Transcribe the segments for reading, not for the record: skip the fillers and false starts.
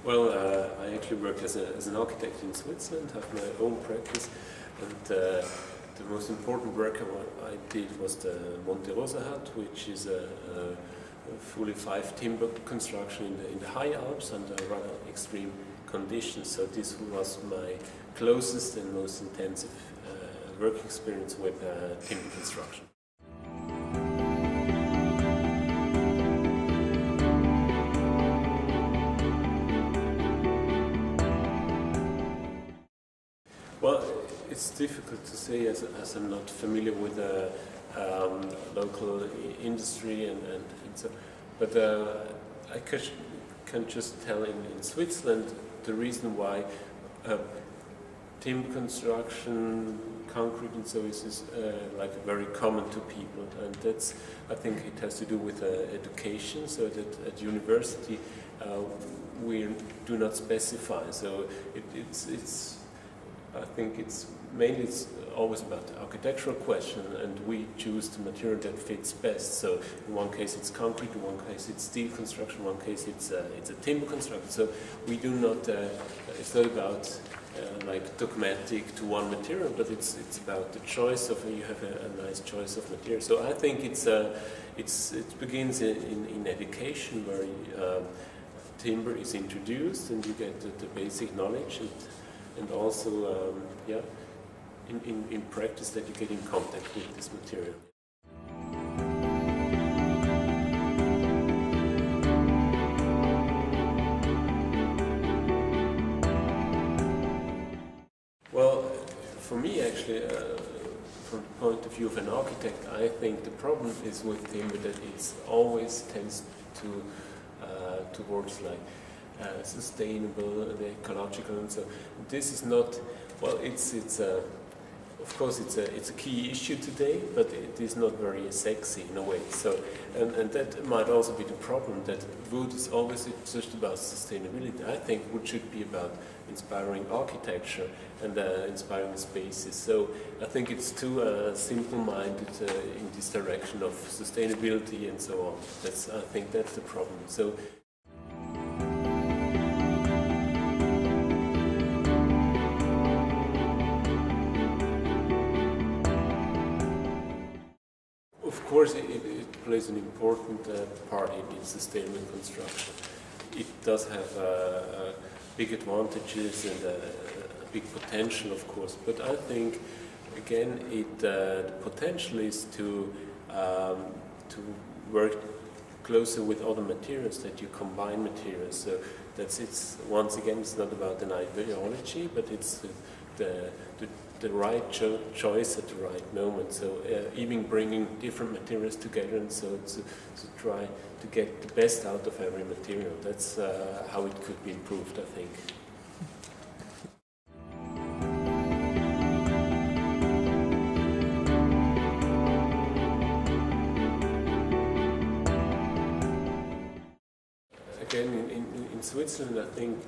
Well, I actually work as an architect in Switzerland, have my own practice, and the most important work I did was the Monte Rosa hut, which is a fully 5 timber construction in the high Alps under rather extreme conditions. So this was my closest and most intensive work experience with timber construction. Well, it's difficult to say as I'm not familiar with the local industry and so, but I can just tell in Switzerland the reason why timber construction, concrete and so is like very common to people, and that's, I think it has to do with education, so that at university we do not specify, so it's I think it's always about the architectural question, and we choose the material that fits best. So in one case it's concrete, in one case it's steel construction, in one case it's a timber construction. So we do not. It's not about like dogmatic to one material, but it's about the choice of, you have a nice choice of material. So I think it begins in education, where timber is introduced and you get the basic knowledge, and also in practice that you get in contact with this material. Well, for me actually, from the point of view of an architect, I think the problem is with timber that it always tends to towards like sustainable, the ecological, and so this is not, well, it's of course it's a key issue today, but it is not very sexy in a way. So and that might also be the problem, that wood is always just about sustainability. I think wood should be about inspiring architecture and inspiring spaces. So I think it's too simple-minded in this direction of sustainability and so on. I think that's the problem. So. Of course, it plays an important part in sustainable construction. It does have big advantages and a big potential, of course. But I think, again, the potential is to work closer with other materials, that you combine materials. So once again, it's not about an ideology, but it's the right choice at the right moment. So even bringing different materials together, and so to try to get the best out of every material. That's how it could be improved, I think. Again, in Switzerland, I think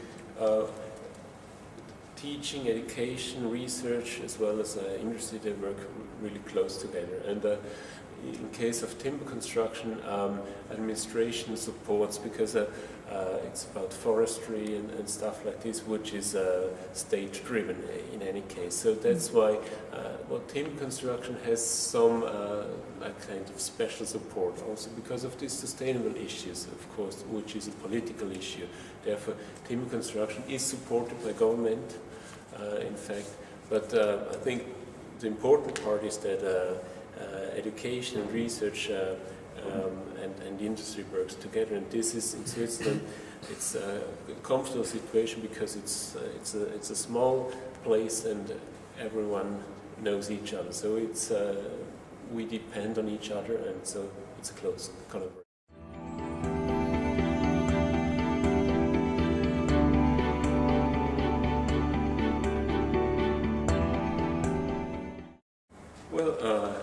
teaching, education, research, as well as industry, they work really close together. And in case of timber construction, administration supports, because it's about forestry and stuff like this, which is state-driven in any case. So that's why timber construction has some kind of special support, also because of these sustainable issues, of course, which is a political issue. Therefore, timber construction is supported by government, in fact. But I think the important part is that education and research and industry works together, and this is in Switzerland. It's a comfortable situation because it's a small place and everyone knows each other. So we depend on each other, and so it's a close collaboration. Well,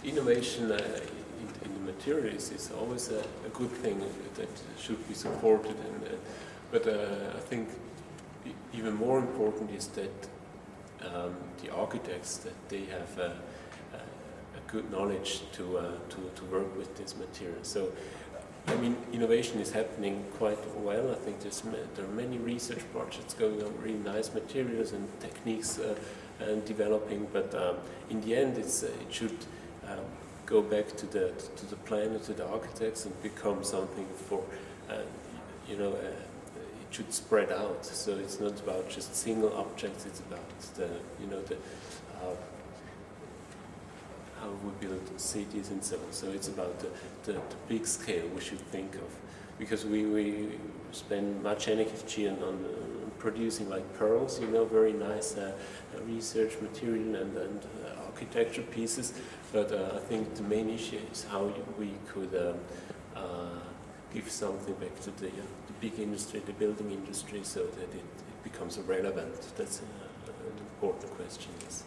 innovation in the materials is always a good thing that should be supported, but I think even more important is that the architects, that they have a good knowledge to work with this material. So I mean, innovation is happening quite well. I think there are many research projects going on, really nice materials and techniques and developing. But in the end, it should go back to the planner, to the architects, and become something for it should spread out. So it's not about just single objects. It's about how we build cities and so on. So it's about the big scale we should think of, because we spend much energy on producing like pearls, very nice research material and architecture pieces. But I think the main issue is how we could give something back to the big industry, the building industry, so that it becomes relevant. That's an important question, yes.